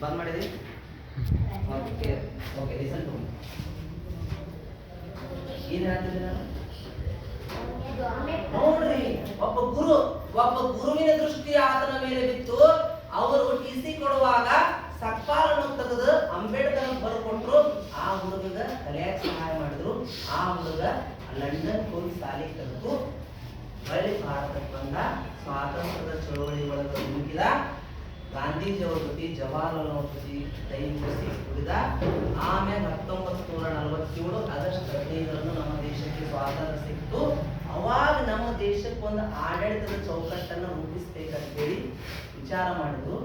ಬಂದ್ ಮಾಡಿದ್ರಿ. Okay okay, listen to me. ಏನ್ ಹೇಳ್ತಿದ್ದೆ ನಾನು? ನೋಡ್ರಿ, ಒಬ್ಬ ಗುರುವಿನ ದೃಷ್ಟಿ ಆತನ ಮೇಲೆ ಬಿತ್ತು. ಅವರು ಟಿಸಿ ಕೊಡುವಾಗ ಸಕ್ಪಾಲನ್ನು ತೆಗೆದು ಅಂಬೇಡ್ಕರ್ ಬರ್ಕೊಟ್ರು. ಆ ಹುಡುಗ ಕಲಿಯಾಕ ಸಹಾಯ ಮಾಡಿದ್ರು. ಆ ಹುಡುಗ ಲಂಡನ್ ಹೋಗಿ ಶಾಲೆ ಕಲಿತು ಬಳಿ ಭಾರತಕ್ಕೆ ಬಂದ. ಸ್ವಾತಂತ್ರ್ಯದ ಚಳವಳಿ ಒಳಗೆ ನುಗ್ಗಿದ. ಗಾಂಧೀಜಿಯವ್ರ ಜೊತೆ ಜವಾಹರ್ಲಾಲ್ ಅವ್ರ ಜೊತೆ ಕೈಗೂಡಿಸಿ ಕುಡಿದ. ಆಮೇಲೆ 1947 ಆಗಸ್ಟ್ 15 ನಮ್ಮ ದೇಶಕ್ಕೆ ಸ್ವಾತಂತ್ರ್ಯ ಸಿಕ್ತು. ಅವಾಗ ನಮ್ಮ ದೇಶಕ್ಕೆ ಒಂದು ಆಡಳಿತದ ಚೌಕಟ್ಟನ್ನು ರೂಪಿಸ್ಬೇಕಂತೇಳಿ ವಿಚಾರ ಮಾಡಿದ್ರು.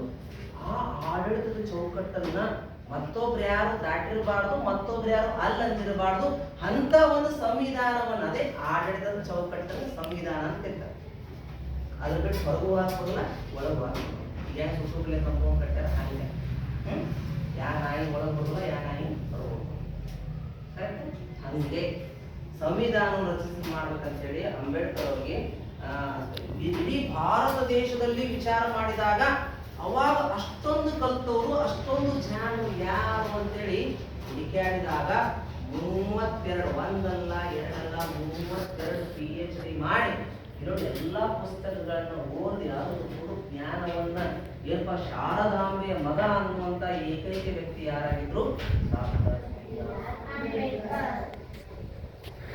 ಆ ಆಡಳಿತದ ಚೌಕಟ್ಟನ್ನ ಮತ್ತೊಬ್ರು ಯಾರು ದಾಟಿರಬಾರ್ದು, ಮತ್ತೊಬ್ರು ಯಾರು ಅಲ್ಲಂದಿರಬಾರ್ದು ಅಂತ ಒಂದು ಸಂವಿಧಾನವನ್ನು, ಅದೇ ಆಡಳಿತದ ಚೌಕಟ್ಟನ್ನು ಸಂವಿಧಾನ ಅಂತ ಇರ್ತಾರೆ. ಅದ್ರ ಬಿಟ್ಟು ಹೊರಗು ಹಾಕೋದಿಲ್ಲ, ಒಳಗು ಹಾಕೋದಿಲ್ಲ. ಏನು ಸುಸುಗ್ಲೆ ಕಂಪೌಂಡ್ ಕಟ್ಟಾರ ಹಾಗೆ. ಯಾ ನಾಯಿ ಒಳಗೆ ಬರೋಲ್ಲ, ಯಾ ನಾಯಿ ಹೊರಗೆ ಹೋಗೋದು. ಹಂಗೆ ಸಂವಿಧಾನವನ್ನು ರಚಿಸಿ ಮಾಡ್ಬೇಕಂತೇಳಿ ಅಂಬೇಡ್ಕರ್ ಅವರಿಗೆ ಇಡೀ ಭಾರತ ದೇಶದಲ್ಲಿ ವಿಚಾರ ಮಾಡಿದಾಗ ಅವಾಗ ಅಷ್ಟೊಂದು ಕಲ್ತವರು, ಅಷ್ಟೊಂದು ಜ್ಞಾನ ಯಾರು ಅಂತೇಳಿ ಹುಡುಕಾಡಿದಾಗ 32, ಒಂದಲ್ಲ ಎರಡಲ್ಲ 32 PhD ಮಾಡಿ ಇರೋ ಎಲ್ಲ ಪುಸ್ತಕಗಳನ್ನ ಓದಿ ಅದು ಜ್ಞಾನವನ್ನ ಏನಪ್ಪ ಶಾರದಾಂಬೆಯ ಮಗ ಅನ್ನುವಂತ ಏಕೈಕ ವ್ಯಕ್ತಿ ಯಾರಾಗಿದ್ರು?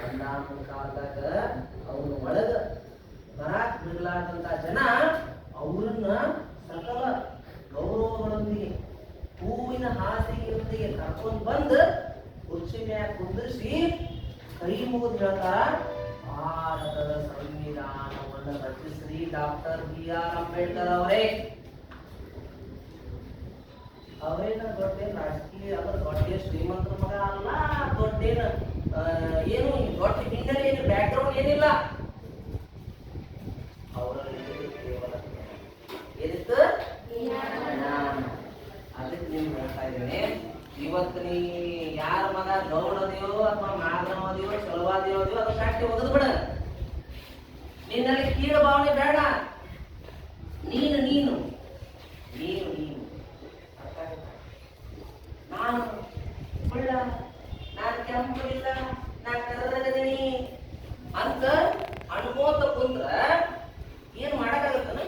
ಒಂದಾನ ಕಾಲದಾಗ ಅವ್ರ ಒಳಗ ಬರಾಕ್ ಬಿಡಲಾರ್ದಂತ ಜನ ಅವ್ರನ್ನ ಸಕಲ ಗೌರವಗಳೊಂದಿಗೆ ಹೂವಿನ ಹಾಸಿಗೆಯೊಂದಿಗೆ ಕರ್ಕೊಂಡು ಬಂದು ಕುರ್ಚಿ ಮ್ಯಾಗ ಕುಂದಿರಿಸಿ ಕೈ ಮುಗಿದು ಹೇಳ್ತಾರ, ಭಾರತದ ಸಂವಿಧಾನವನ್ನು ರಚಿಸ್ರಿ ಡಾಕ್ಟರ್ BR ಅಂಬೇಡ್ಕರ್ ಅವರೇ. ಅವರೇನ ದೊಡ್ಡೇನು ರಾಜಕೀಯ ಅಂದ್ರೆ ದೊಡ್ಡ ಶ್ರೀಮಂತರ ಮಗ ಅಲ್ಲ, ದೊಡ್ಡೇನು ಏನು ದೊಡ್ಡ ಹಿನ್ನೆಲೆ ಏನು ಬ್ಯಾಕ್ಗ್ರೌಂಡ್ ಏನಿಲ್ಲ. ಅವರಲ್ಲಿ ಕೇವಲ ಏನಿತ್ತು? ಅದಕ್ಕೆ ನೀವು ಹೇಳ್ತಾ ಇದ್ದೇನೆ, ಇವತ್ತು ನೀ ಯಾರ ಮಗ ಗೌಡದೇವೋ ಅಥವಾ ಮಾಧವದೇವೋ ಚಲವಾದೇವೋ ಅದು ಕಟ್ಟಿ ಒಗದು ಬಿಡ. ನಿನ್ನಲ್ಲಿ ಕೀಳ ಭಾವನೆ ಬೇಡ. ನೀನು ನೀನು ನೀನು ನೀನು ನಾನು ಮುಳ್ಳ, ನಾನು ಕೆಂಪು ಇಲ್ಲ, ನಾನು ಕರ್ರಗದೀನಿ ಅಂತ ಅನ್ಕೋತ ಕುಂದ್ರ ಏನ್ ಮಾಡಕ್ಕಾಗತ್ತನ?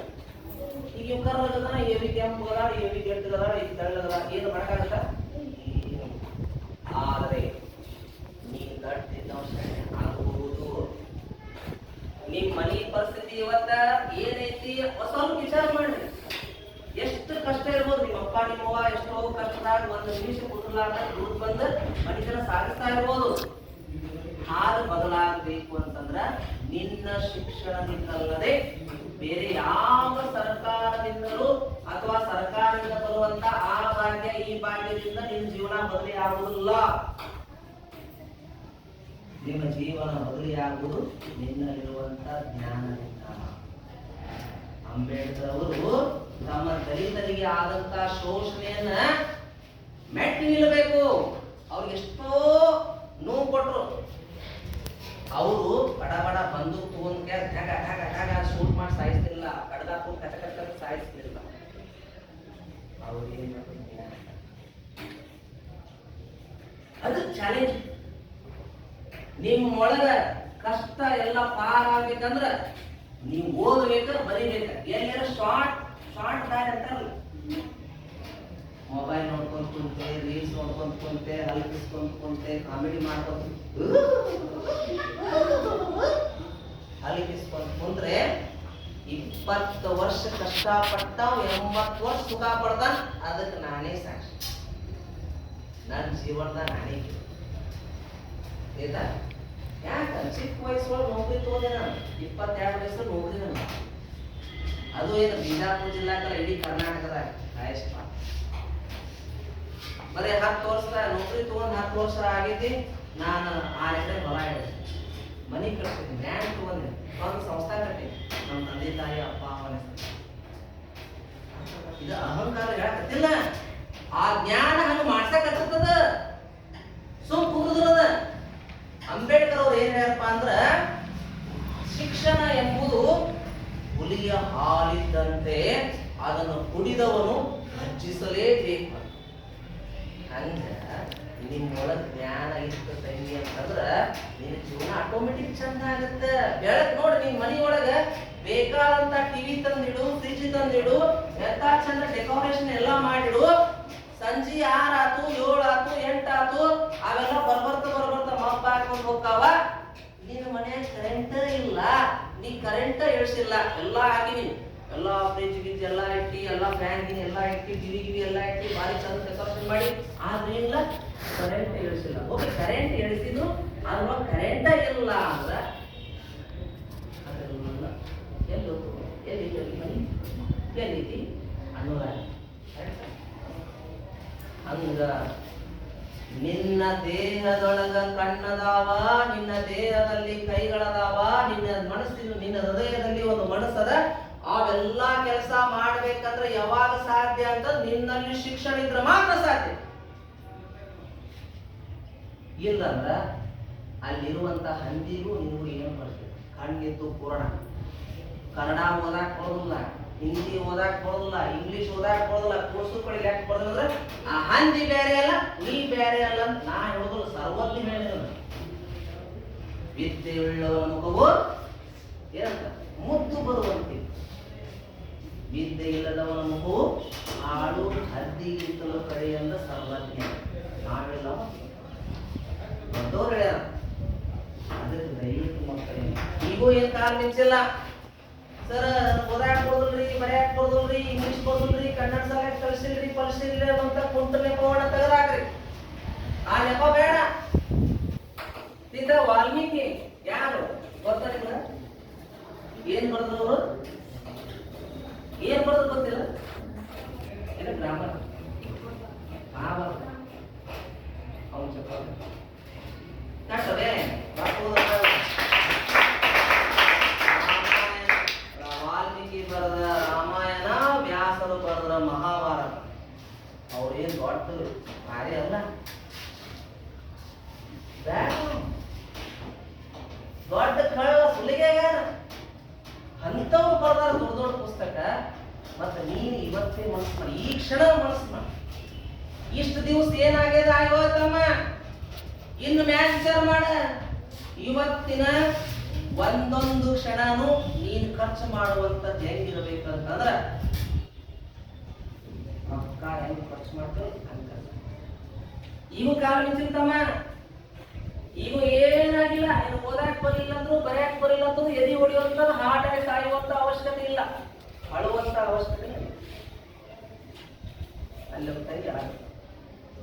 ಈಗ ಕರ್ರಗದನ, ಎವಿ ಕೆಂಪು ಅದ, ಎವಿ ಗೆಟ್ಟಗದ, ಈಗ ತೆಳ್ಳಗದ, ಏನು ಮಾಡಕ್ಕಾಗತ್ತ? ಆದರೆ ನೀ ಗಟ್ಟಿದ್ದ ಆಗಬಹುದು. ನಿಮ್ ಮನೆ ಪರಿಸ್ಥಿತಿ ಇವತ್ತ ಏನೈತಿ ಸ್ವಲ್ಪ ವಿಚಾರ ಮಾಡ್ರಿ. ಎಷ್ಟು ಕಷ್ಟ ಇರ್ಬೋದು. ನಿಮ್ಮಪ್ಪ ನಿಮ್ಮವ್ವ ಎಷ್ಟೋ ಕಷ್ಟದಾಗ ಒಂದು ನಿಮಿಷ ಕುಟುಂಬ ದುಡ್ಡು ಬಂದು ಮನುಷ್ಯನ ಸಾಗಿಸ್ತಾ ಇರ್ಬೋದು. ಹಾಲು ಬದಲಾಗಬೇಕು ಅಂತಂದ್ರ ನಿನ್ನ ಶಿಕ್ಷಣದಿಂದಲ್ಲದೆ ಬೇರೆ ಯಾವ ಸರ್ಕಾರದಿಂದಲೂ ಅಥವಾ ಸರ್ಕಾರದಿಂದ ಬರುವಂತ ಆ ಭಾಗ್ಯ ಈ ಭಾಗ್ಯದಿಂದ ನಿನ್ನ ಜೀವನ ಬದಲಿ ಆಗುವುದಿಲ್ಲ. ನಿಮ್ಮ ಜೀವನ ಬದಲಿಯಾಗುವುದು ನಿನ್ನಲ್ಲಿರುವಂತ ಜ್ಞಾನದಿಂದ. ಅಂಬೇಡ್ಕರ್ ಅವರು ತಮ್ಮ ದಲಿತರಿಗೆ ಆದಂತ ಶೋಷಣೆಯನ್ನ ಮೆಟ್ಟಿ ನಿಲ್ಲಬೇಕು. ಅವ್ರಿಗೆ ಎಷ್ಟೋ ನೋವು ಕೊಟ್ರು. ಅವರು ಬಡ ಬಡ ಬಂದೂಕ್ ತಗೊಂಡ್ ಢಗ ಢಗ ಢಗ ಶೂಟ್ ಮಾಡಿ ಸಾಯಿಸ್ತಿಲ್ಲ, ಕಡದಾಕು ಕಟ ಕಟ ಸಾಯಿಸ್ತಿಲ್ಲ. ಅವ್ರು ಏನ್ ಅದು ಚಾಲೆಂಜ್. ನಿಮ್ಮೊಳಗ ಕಷ್ಟ ಎಲ್ಲ ಪಾರಾಗಬೇಕಂದ್ರ ನೀವು ಓದಬೇಕ, ಬರೀಬೇಕ. ಎಲ್ಲರ ಶಾರ್ಟ್ ದಾರಿ ಅಂತಾರಲ್ಲ, ಮೊಬೈಲ್ ನೋಡ್ಕೊಂತ ಕುಂತೆ, ರೀಲ್ಸ್ ನೋಡ್ಕೊಂತ ಕುಂತೆ, ಹಲ್ಕಿಸ್ಕೊಂತ ಕುಂತೆ, ಕಾಮಿಡಿ ಮಾಡ್ಕೊಂತ ಹಲ್ಕಿಸ್ಕೊಂತ ಕುಂದ್ರೆ 20 ವರ್ಷ ಕಷ್ಟಪಟ್ಟಾವ್, 80 ವರ್ಷ ಸುಖ ಪಡ್ತಾನ. ಅದಕ್ಕೆ ನಾನೇ ಸಾಕ್ಷಿ. ನನ್ನ ಜೀವನದಾಗ ನಾನೇ ಯಾಕ ಚಿಕ್ಕ ವಯಸ್ಸೊಳಗೆ ನೌಕರಿ ತಗೋದೆ. ನಾನು 22 ವಯಸ್ಸಲ್ಲಿ ನೌಕರಿ. ನಾನು ಅದು ಏನು ಬಿಜಾಪುರ ಜಿಲ್ಲಾಕಲ್ಲ, ಇಡೀ ಕರ್ನಾಟಕದಾಗ ಹೈಯೆಸ್ಟ್. ಬರೀ 10 ವರ್ಷ ನೌಕರಿ ತಗೊಂಡ್ 10 ವರ್ಷ ಆಗೈತಿ. ನಾನು 6 ಎಕರೆ ಹೊಲ ಹಿಡಿದೆ, ಮನೆ ಕಟ್ತೀನಿ, ಲ್ಯಾಂಡ್ ತಗೊಂಡೆ, ಒಂದು ಸಂಸ್ಥೆ ಕಟ್ಟಿ, ನಮ್ಮ ತಂದೆ ತಾಯಿ ಅಪ್ಪ ಅಮ್ಮನ ಇದು ಅಹಂಕಾರ ಹೇಳಕತ್ತಿಲ್ಲ. ಆ ಜ್ಞಾನ ಹಂಗ ಮಾಡ್ಸಕತ್ತದ, ಸುಮ್ ಕೂಗುದಿಲ್ಲದ. ಅಂಬೇಡ್ಕರ್ ಅವ್ರು ಏನ್ ಹೇಳ್ಯಾರಪ್ಪ ಅಂದ್ರ, ಶಿಕ್ಷಣ ಎಂಬುದು ಹುಲಿಯ ಹಾಲಿದ್ದಂತೆ, ಅದನ್ನು ಕುಡಿದವನು ಭಜಿಸಲೇಬೇಕು. ಹಂಗ ನಿಮ್ಮೊಳಗ್ ಜ್ಞಾನ ಇತ್ತು ತಂಗಿ ಅಂತಂದ್ರ ನಿನ್ನ ಜೀವನ ಆಟೋಮೆಟಿಕ್ ಚಂದ ಆಗತ್ತೆ. ಬೆಳಕ್ ನೋಡಿ ನಿನ್ ಮನಿಯೊಳಗ ಬೇಕಾದಂತ ಟಿವಿ ತಂದಿಡು, ಫ್ರಿಜ್ ತಂದಿಡು, ಎಂತ ಚಂದ ಡೆಕೋರೇಷನ್ ಎಲ್ಲಾ ಮಾಡಿಡು. ಸಂಜೆ 6 ಆತು, 7 ಆತು, 8 ಆತು, ಅವೆಲ್ಲ ಬರ್ಬರ್ತ ಮಬ್ಬ ಹಾಕೊಂಡ್ ಹೋಗ್ತಾವ. ನಿನ್ನ ಮನೆಯಾಗ ಕರೆಂಟ್ ಇಲ್ಲ, ನೀ ಕರೆಂಟ್ ಇಳಿಸಿಲ್ಲ, ಎಲ್ಲಾ ಹಾಕಿ ನೀನು ಎಲ್ಲಾ ಫ್ರಿಜ್ ಗಿಜ್ ಎಲ್ಲಾ ಇಟ್ಟಿ, ಎಲ್ಲಾ ಫ್ಯಾನ್ ಗಿನ್ ಎಲ್ಲಾ ಇಟ್ಟಿ, ಟಿವಿ ಗಿವಿ ಎಲ್ಲಾ ಇಟ್ಟಿ, ಭಾರಿ ಚಂದ ಡೆಕೋರೇಷನ್ ಮಾಡಿ, ಆದ್ರೆ ಇಲ್ಲ ಕರೆಂಟ್ ಇಳಿಸಿಲ್ಲ. ಓಕೆ, ಕರೆಂಟ್ ಇಳಿಸಿದ್ರು ಅದ್ರೊಳಗೆ ಕರೆಂಟ್ ಇಲ್ಲ ಅಂದ್ರ ಅದೆಲ್ಲ ಎಲ್ಲಿ ಮನಿ ಎಲ್ಲೈತಿ ಅನ್ನೋದ. ಹಂಗ ನಿನ್ನ ದೇಹದೊಳಗ ಕಣ್ಣದಾವ, ನಿನ್ನ ದೇಹದಲ್ಲಿ ಕೈಗಳದಾವ, ನಿನ್ನ ಮನಸ್ಸಿನ ನಿನ್ನ ಹೃದಯದಲ್ಲಿ ಒಂದು ಮನಸ್ಸದ. ಅವೆಲ್ಲಾ ಕೆಲಸ ಮಾಡ್ಬೇಕಂದ್ರೆ ಯಾವಾಗ ಸಾಧ್ಯ ಅಂತ ನಿನ್ನಲ್ಲಿ ಶಿಕ್ಷಣ ಇದ್ರೆ ಮಾತ್ರ ಸಾಧ್ಯ. ಇಲ್ಲಂದ್ರ ಅಲ್ಲಿರುವಂತ ಹಂದಿಗೂ ನಿನಗೂ ಏನು ಬರ್ತದೆ? ಕಣ್ಣಿತ್ತು ಪೂರ್ಣ, ಕನ್ನಡ ಓದಾಕ್ ಬರೋದಿಲ್ಲ, ಹಿಂದಿ ಓದಾಕ್ ಬರೋದಿಲ್ಲ, ಇಂಗ್ಲಿಷ್ ಓದಾಕ್ ಬರೋದಿಲ್ಲ, ಕೋರ್ಸು ಪಡಿಲಾಕ್ ಬರೋದಿಲ್ಲ. ಆ ಹಂದಿ ಬೇರೆ ಅಲ್ಲ, ನೀ ಬೇರೆ ಅಲ್ಲ ಅಂತ ನಾ ಹೇಳೋದಿಲ್ಲ, ಸರ್ವಲ್ಲಿ ಹೇಳಿದ. ವಿದ್ಯೆ ಉಳ್ಳವರ ಮುಖವು ಏನಂತ ಮುದ್ದು ಬರುವಂತೆ, ವಿದ್ಯೆ ಇಲ್ಲದವನ ಮುಖವು ಹಾಳು ಹದ್ದಿಗಿಂತಲೂ ಕಡೆ ಅಂತ ಸರ್ವಜ್ಞ. ನಾವೆಲ್ಲ ದೊಡ್ಡವ್ರು ಹೇಳ್ಯಾರ. ಅದಕ್ಕೆ ದಯವಿಟ್ಟು ಮಕ್ಕಳಿಗೆ ಈಗೂ ಏನ್ ಕಾಲ ಮಿಂಚಿಲ್ಲ. ಸರ್ ಓದಾಕ್ ಕೊಡುದಿಲ್ರಿ, ಬರೆಯಾಕ್ ಕೊಡುದಿಲ್ರಿ, ಇಂಗ್ಲಿಷ್ ಕೊಡುದಿಲ್ರಿ, ಕನ್ನಡ ಶಾಲೆಗೆ ಕಳ್ಸಿಲ್ರಿ, ಪಲ್ಸಿಲ್ರಿ ಅಂತ ಕುಂಟ ನೆಪವನ್ನ ತೆಗೆದಾಕ್ರಿ. ಆ ನೆಪ ಬೇಡ. ವಾಲ್ಮೀಕಿ ಯಾರು ಗೊತ್ತ ನಿಮ್ಗ? ಏನ್ ಬರೆದ್ರು ಅವರು? ಏನ್ ಬರೆದ್ರು ಗೊತ್ತಿಲ್ಲ? ಏನು ಗ್ರಾಮರ್ ಮಹಾಭಾರತ ಅವನು ಚಕ್ರ ಕಟ್ಟದೆ ವಾಲ್ಮೀಕಿ ಬರೆದ ರಾಮಾಯಣ, ವ್ಯಾಸರು ಬರೆದ ಮಹಾಭಾರತ. ಅವ್ರೇನ್ ದೊಡ್ಡ ಭಾರಿ ಅಲ್ಲ, ದೊಡ್ಡ ಕಳ್ಳ ಸುಲಿಗೆಗಾರ ಅಂತವ್ರು ಬರ್ದಾರ ದೊಡ್ಡ ದೊಡ್ಡ ಪುಸ್ತಕ. ಮತ್ತೆ ನೀನು ಇವತ್ತೇ ಮನಸ್ಸು ಮಾಡಿ, ಈ ಕ್ಷಣ ಮನಸ್ಸು ಮಾಡಿ. ಇಷ್ಟು ದಿವಸ ಏನಾಗ್ಯದ ಆಗೋತಮ್ಮ, ಇನ್ನು ಮ್ಯಾಚ್ ವಿಚಾರ ಮಾಡ. ಇವತ್ತಿನ ಒಂದೊಂದು ಕ್ಷಣನು ನೀನು ಖರ್ಚು ಮಾಡುವಂಥದ್ದು ಹೆಂಗಿರ್ಬೇಕಂತಂದ್ರ ರೊಕ್ಕ ಹೆಂಗ್ ಖರ್ಚು ಮಾಡ್ತೇವೆ ಹಂಗ. ಇವು ಕಾಲ ಮಿಂಚಿರ್ತಮ್ಮ, ಈಗ ಏನಾಗಿಲ್ಲ. ಏನು ಓದಾಕ್ ಬರಲಿಲ್ಲ ಅಂದ್ರು, ಬರೆಯಾಕ್ ಬರಲಿಲ್ಲ ಅಂದ್ರು ಎದಿ ಹೊಡೆಯುವಂತ, ಹಾರ್ಟ್ ಅಟ್ಯಾಕ್ ಸಾಯುವಂತ ಅವಶ್ಯಕತೆ ಇಲ್ಲ, ಅಳುವಂತ ಅವಶ್ಯಕತೆ ಇಲ್ಲ. ಅಲ್ಲಿ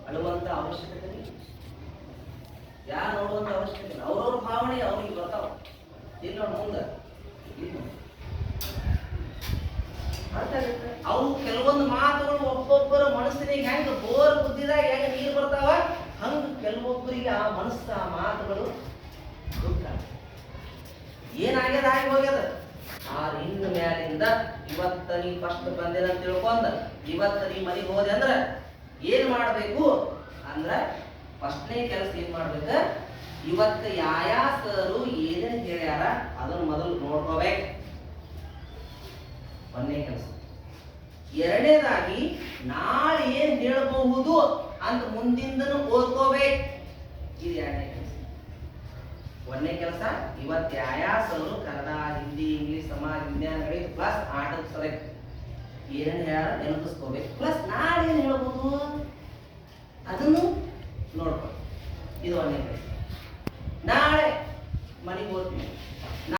ಅಳುವಂತ ಅವಶ್ಯಕತೆ ಇಲ್ಲ, ಯಾರು ನೋಡುವಂತ ಅವಶ್ಯಕತೆ ಇಲ್ಲ. ಅವ್ರವ್ರ ಭಾವನೆ ಅವ್ರಿಗೆ ಬರ್ತಾವ. ಇಲ್ಲ ಮುಂದೆ ಅವು ಕೆಲವೊಂದು ಮಾತುಗಳು ಒಬ್ಬೊಬ್ಬರ ಮನಸ್ಸಿನಿಗೆ ಹೆಂಗ ಬೋರ್ ಬುದ್ಧಿದಾಗ ಹೆಂಗ ನೀರು ಬರ್ತಾವ, ಹಂಗ ಕೆಲವೊಬ್ಬರಿಗೆ ಆ ಮನಸ್ಸು ಆ ಮಾತುಗಳು ದುಃಖ ಏನಾಗ್ಯದ ಆಗಿ ಹೋಗ್ಯದ. ಆ ಇನ್ನು ಮ್ಯಾಲಿಂದ ಇವತ್ತ ನೀ ಫಸ್ಟ್ ಬಂದೇನ ತಿಳ್ಕೊಂಡ ಇವತ್ತ ನೀ ಮನೆಗೆ ಹೋದೆ ಅಂದ್ರ ಏನ್ ಮಾಡ್ಬೇಕು ಅಂದ್ರ ಫಸ್ಟ್ನೇ ಕೆಲಸ ಏನ್ ಮಾಡ್ಬೇಕ, ಇವತ್ತು ಯಾಯಾ ಸರು ಏನೇನು ಹೇಳ್ಯಾರ ಅದನ್ನ ಮೊದಲು ನೋಡ್ಕೋಬೇಕು, ಒಂದನೇ ಕೆಲಸ. ಎರಡನೇದಾಗಿ ನಾಳೆ ಏನ್ ಹೇಳಬಹುದು ಅಂತ ಮುಂದಿಂದನು ಓದ್ಕೋಬೇಕು, ಇದು ಎರಡನೇ ಕೆಲಸ. ಒಂದನೇ ಕೆಲಸ ಇವತ್ತು ಯಾಯಾ ಸರು ಕನ್ನಡ, ಹಿಂದಿ, ಇಂಗ್ಲಿಷ್, ಸಮಾಜ ವಿಜ್ಞಾನಗಳಿಗೆ ಪ್ಲಸ್ ಆಟದ ಸಲಕ್ಕೆ ಏನೇನು ಹೇಳ್ಯಾರ ನೆನಪಿಸ್ಕೋಬೇಕು, ಪ್ಲಸ್ ನಾಳೆ ಏನ್ ಹೇಳ್ಬೋದು ಅದನ್ನು ನೋಡ್ಕೊ. ಇದು ಒಂದನೇ ಕೆಲಸ.